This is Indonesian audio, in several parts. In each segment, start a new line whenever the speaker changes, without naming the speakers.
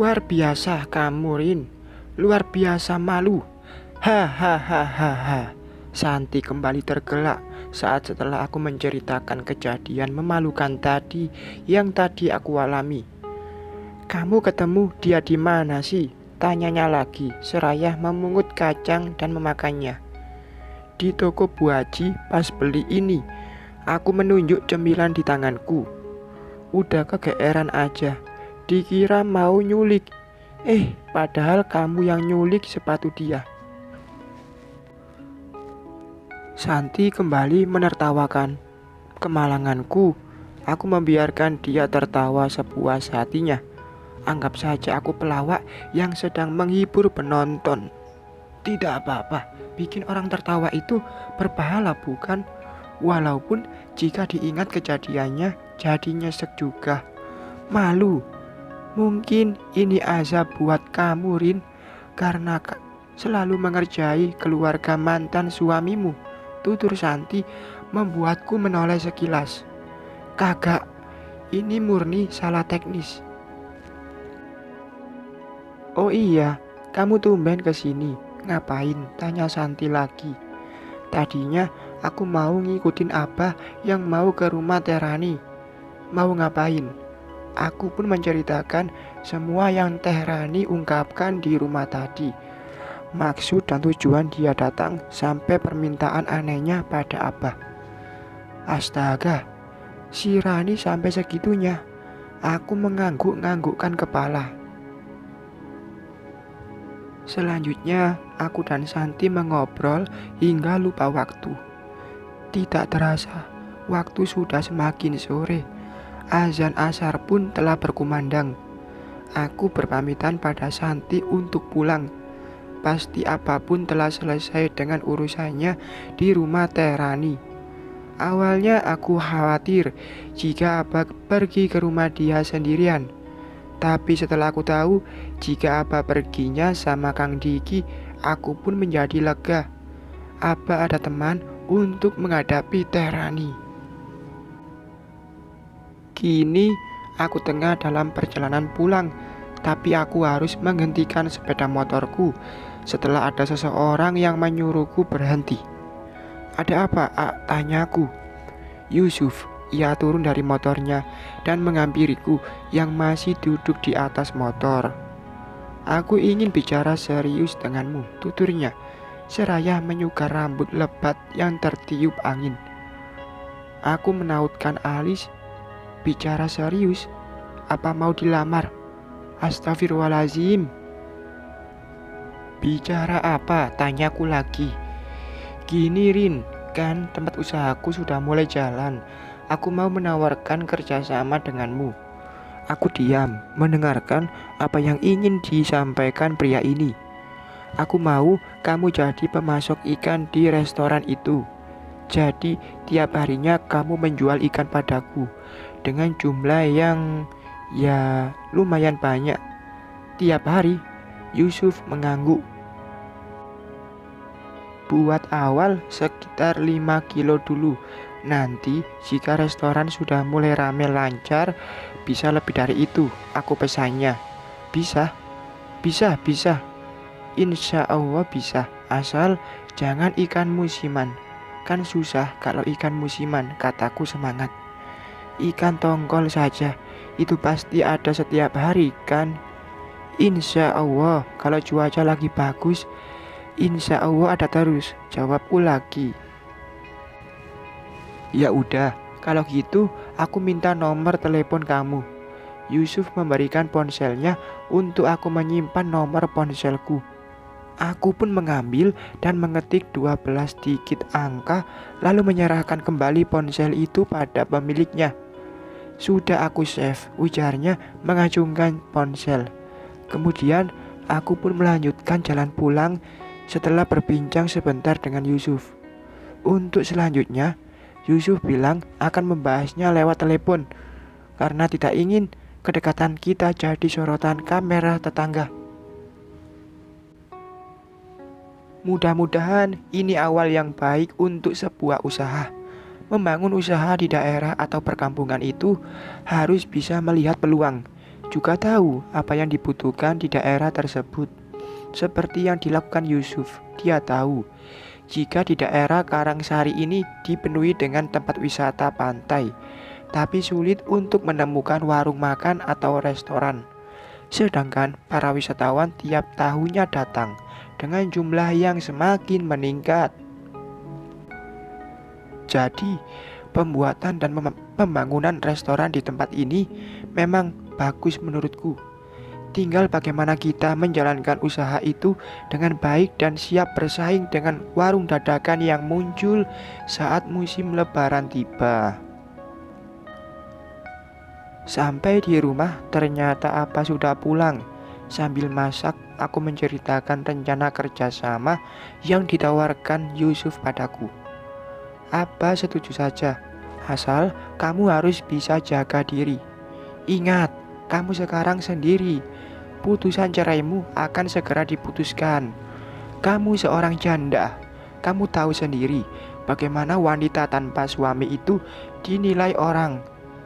Luar biasa kamu, Rin. Luar biasa malu. Hahaha. Santi kembali tergelak saat setelah aku menceritakan kejadian memalukan tadi yang tadi aku alami. Kamu ketemu dia di mana sih? Tanyanya lagi, seraya memungut kacang dan memakannya. Di toko Bu Haji pas beli ini. Aku menunjuk cemilan di tanganku. Udah kegeeran aja. Dikira mau nyulik. Padahal kamu yang nyulik sepatu dia. Santi kembali menertawakan kemalanganku. Aku membiarkan dia tertawa sepuas hatinya. Anggap saja aku pelawak yang sedang menghibur penonton. Tidak apa-apa, bikin orang tertawa itu berpahala bukan? Walaupun jika diingat kejadiannya jadi nyesek juga. Malu. Mungkin ini azab buat kamu, Rin, karena selalu mengerjai keluarga mantan suamimu. Tutur Santi membuatku menoleh sekilas. Kagak, ini murni salah teknis. Oh iya, kamu tumben kesini. Ngapain? Tanya Santi lagi. Tadinya aku mau ngikutin Abah yang mau ke rumah Terani. Mau ngapain? Aku pun menceritakan semua yang Terani ungkapkan di rumah tadi. Maksud dan tujuan dia datang sampai permintaan anehnya pada Abah. Astaga, si Rani sampai segitunya. Aku mengangguk-nganggukkan kepala. Selanjutnya, aku dan Santi mengobrol hingga lupa waktu. Tidak terasa, waktu sudah semakin sore. Azan asar pun telah berkumandang. Aku berpamitan pada Santi untuk pulang. Pasti apapun telah selesai dengan urusannya di rumah Terani. Awalnya aku khawatir jika Abah pergi ke rumah dia sendirian. Tapi setelah aku tahu jika Abah perginya sama Kang Diki, aku pun menjadi lega. Abah ada teman untuk menghadapi Terani. Kini aku tengah dalam perjalanan pulang, tapi aku harus menghentikan sepeda motorku setelah ada seseorang yang menyuruhku berhenti. Ada apa, Tanyaku. Yusuf. Ia turun dari motornya dan menghampiriku yang masih duduk di atas motor. Aku ingin bicara serius denganmu, tuturnya, seraya menyugar rambut lebat yang tertiup angin. Aku menautkan alis. Bicara serius? Apa mau dilamar? Astagfirullahaladzim. Bicara apa? Tanyaku lagi. Gini, Rin, kan tempat usahaku sudah mulai jalan. Aku mau menawarkan kerjasama denganmu. Aku diam, mendengarkan apa yang ingin disampaikan pria ini. Aku mau kamu jadi pemasok ikan di restoran itu. Jadi tiap harinya kamu menjual ikan padaku dengan jumlah yang lumayan banyak. Tiap hari. Yusuf mengangguk. Buat awal sekitar 5 kilo dulu. Nanti jika restoran sudah mulai rame lancar, bisa lebih dari itu. Aku pesannya. Bisa. Insya Allah bisa. Asal jangan ikan musiman. Kan susah kalau ikan musiman, kataku semangat. Ikan tongkol saja, itu pasti ada setiap hari kan. Insya Allah kalau cuaca lagi bagus, insya Allah ada terus, jawabku lagi. Ya udah, kalau gitu aku minta nomor telepon kamu. Yusuf memberikan ponselnya untuk aku menyimpan nomor ponselku. Aku pun mengambil dan mengetik 12 digit angka, lalu menyerahkan kembali ponsel itu pada pemiliknya. Sudah aku save, ujarnya mengacungkan ponsel. Kemudian aku pun melanjutkan jalan pulang setelah berbincang sebentar dengan Yusuf. Untuk selanjutnya, Yusuf bilang akan membahasnya lewat telepon karena tidak ingin kedekatan kita jadi sorotan kamera tetangga. Mudah-mudahan ini awal yang baik untuk sebuah usaha. Membangun usaha di daerah atau perkampungan itu harus bisa melihat peluang. juga tahu apa yang dibutuhkan di daerah tersebut. Seperti yang dilakukan Yusuf, dia tahu jika di daerah Karangsari ini dipenuhi dengan tempat wisata pantai, tapi sulit untuk menemukan warung makan atau restoran. Sedangkan para wisatawan tiap tahunnya datang dengan jumlah yang semakin meningkat. Jadi, pembuatan dan pembangunan restoran di tempat ini memang bagus menurutku. Tinggal bagaimana kita menjalankan usaha itu dengan baik dan siap bersaing dengan warung dadakan yang muncul saat musim lebaran tiba. Sampai di rumah ternyata Apa sudah pulang. Sambil masak, aku menceritakan rencana kerjasama yang ditawarkan Yusuf padaku. Apa setuju saja, asal kamu harus bisa jaga diri. Ingat, kamu sekarang sendiri. Putusan ceraimu akan segera diputuskan. Kamu seorang janda. Kamu tahu sendiri bagaimana wanita tanpa suami itu dinilai orang.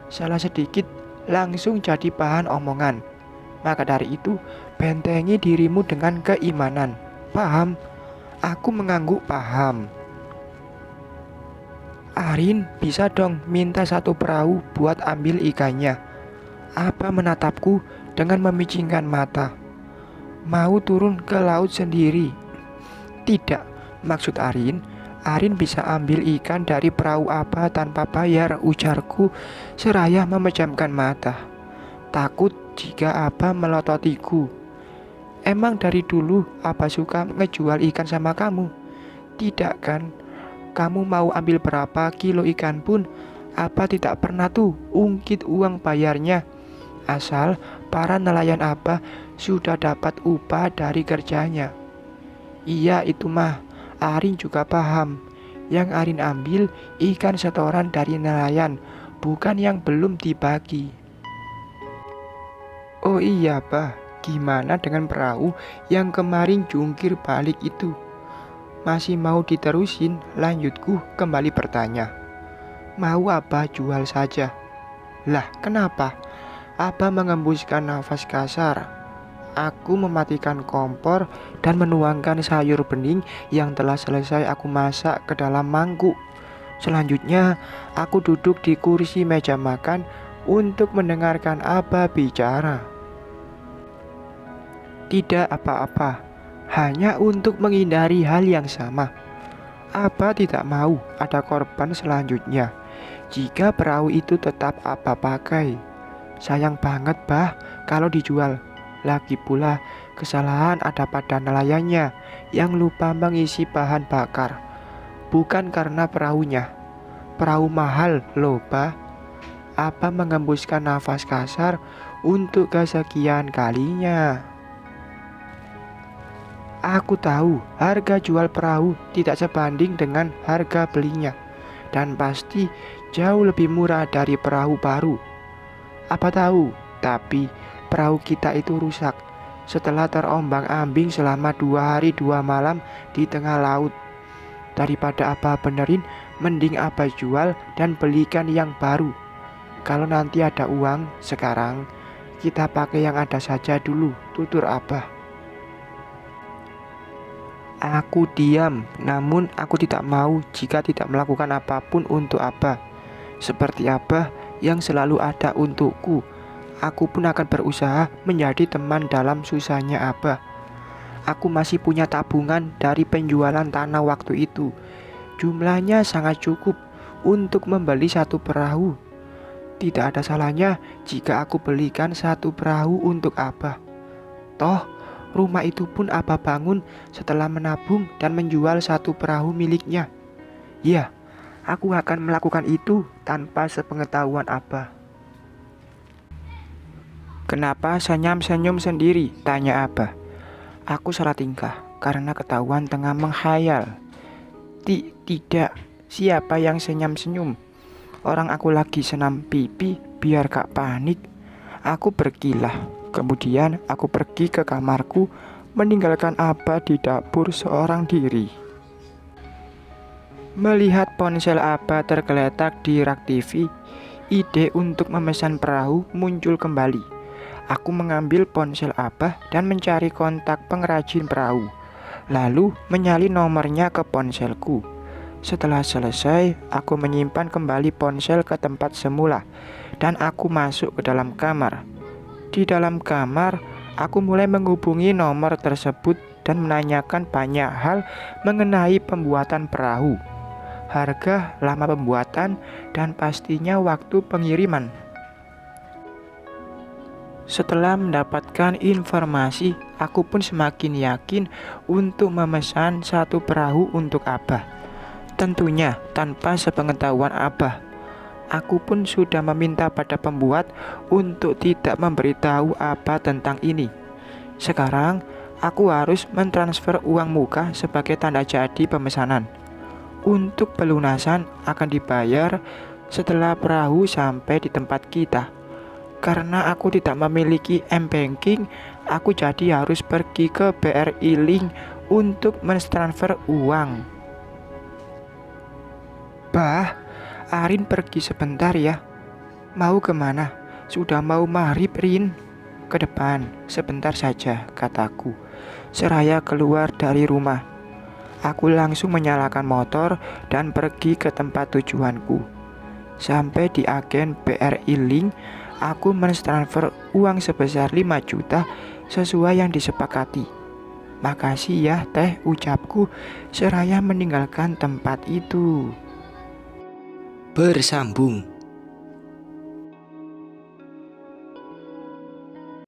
Salah sedikit langsung jadi bahan omongan. Maka dari itu, bentengi dirimu dengan keimanan. Paham? Aku mengangguk paham. Arin, bisa dong minta satu perahu buat ambil ikannya. Apa menatapku dengan memicingkan mata. Mau turun ke laut sendiri? Tidak, maksud Arin bisa ambil ikan dari perahu Apa tanpa bayar, ujarku seraya memejamkan mata. Takut jika Apa melototiku. Emang dari dulu Apa suka ngejual ikan sama kamu? Tidak kan? Kamu mau ambil berapa kilo ikan pun Apa tidak pernah tuh ungkit uang bayarnya. Asal para nelayan Apa sudah dapat upah dari kerjanya. Iya itu mah, Arin juga paham. Yang Arin ambil ikan setoran dari nelayan, bukan yang belum dibagi. Oh iya Pak, gimana dengan perahu yang kemarin jungkir balik itu? Masih mau diterusin? Lanjutku kembali bertanya. Mau Apa jual saja? Lah kenapa? Apa mengembuskan nafas kasar. Aku mematikan kompor dan menuangkan sayur bening yang telah selesai aku masak ke dalam mangkuk. Selanjutnya, aku duduk di kursi meja makan untuk mendengarkan Apa bicara. Tidak apa-apa, hanya untuk menghindari hal yang sama. Apa tidak mau ada korban selanjutnya jika perahu itu tetap Apa pakai. Sayang banget bah kalau dijual. Lagi pula kesalahan ada pada nelayannya yang lupa mengisi bahan bakar. Bukan karena perahunya. Perahu mahal loh bah. Apa mengembuskan nafas kasar untuk kesekian kalinya. Aku tahu harga jual perahu tidak sebanding dengan harga belinya. Dan pasti jauh lebih murah dari perahu baru. Apa tahu, tapi perahu kita itu rusak setelah terombang-ambing selama 2 hari 2 malam di tengah laut. Daripada Apa benerin, mending Apa jual dan belikan yang baru. Kalau nanti ada uang, sekarang kita pakai yang ada saja dulu, tutur Apa. Aku diam, namun aku tidak mau jika tidak melakukan apapun untuk Apa. Seperti Apa yang selalu ada untukku, aku pun akan berusaha menjadi teman dalam susahnya Apa. Aku masih punya tabungan dari penjualan tanah waktu itu. Jumlahnya sangat cukup untuk membeli satu perahu. Tidak ada salahnya jika aku belikan satu perahu untuk Apa. Toh, rumah itu pun Apa bangun setelah menabung dan menjual satu perahu miliknya. Ya, aku akan melakukan itu tanpa sepengetahuan Apa. Kenapa senyum-senyum sendiri? Tanya Apa. Aku salah tingkah karena ketahuan tengah menghayal. Tidak, siapa yang senyum-senyum? Orang aku lagi senam pipi, biar gak panik. Aku berkilah. Kemudian aku pergi ke kamarku, meninggalkan Apa di dapur seorang diri. Melihat ponsel Apa tergeletak di rak TV, ide untuk memesan perahu muncul kembali. aku mengambil ponsel Abah dan mencari kontak pengrajin perahu, lalu menyalin nomornya ke ponselku. Setelah selesai, aku menyimpan kembali ponsel ke tempat semula dan aku masuk ke dalam kamar. Di dalam kamar, aku mulai menghubungi nomor tersebut dan menanyakan banyak hal mengenai pembuatan perahu, harga, lama pembuatan, dan pastinya waktu pengiriman. Setelah mendapatkan informasi, aku pun semakin yakin untuk memesan satu perahu untuk Abah. Tentunya tanpa sepengetahuan Abah. Aku pun sudah meminta pada pembuat untuk tidak memberitahu Abah tentang ini. Sekarang, aku harus mentransfer uang muka sebagai tanda jadi pemesanan. Untuk pelunasan akan dibayar setelah perahu sampai di tempat kita. Karena aku tidak memiliki m-banking, aku jadi harus pergi ke BRI Link untuk mentransfer uang. Bah, Arin pergi sebentar ya. Mau kemana? Sudah mau maghrib, Rin. Ke depan, sebentar saja, kataku. Seraya keluar dari rumah. Aku langsung menyalakan motor dan pergi ke tempat tujuanku. Sampai di agen BRI Link, aku mentransfer uang sebesar 5 juta sesuai yang disepakati. Makasih ya teh, ucapku seraya meninggalkan tempat itu.
Bersambung.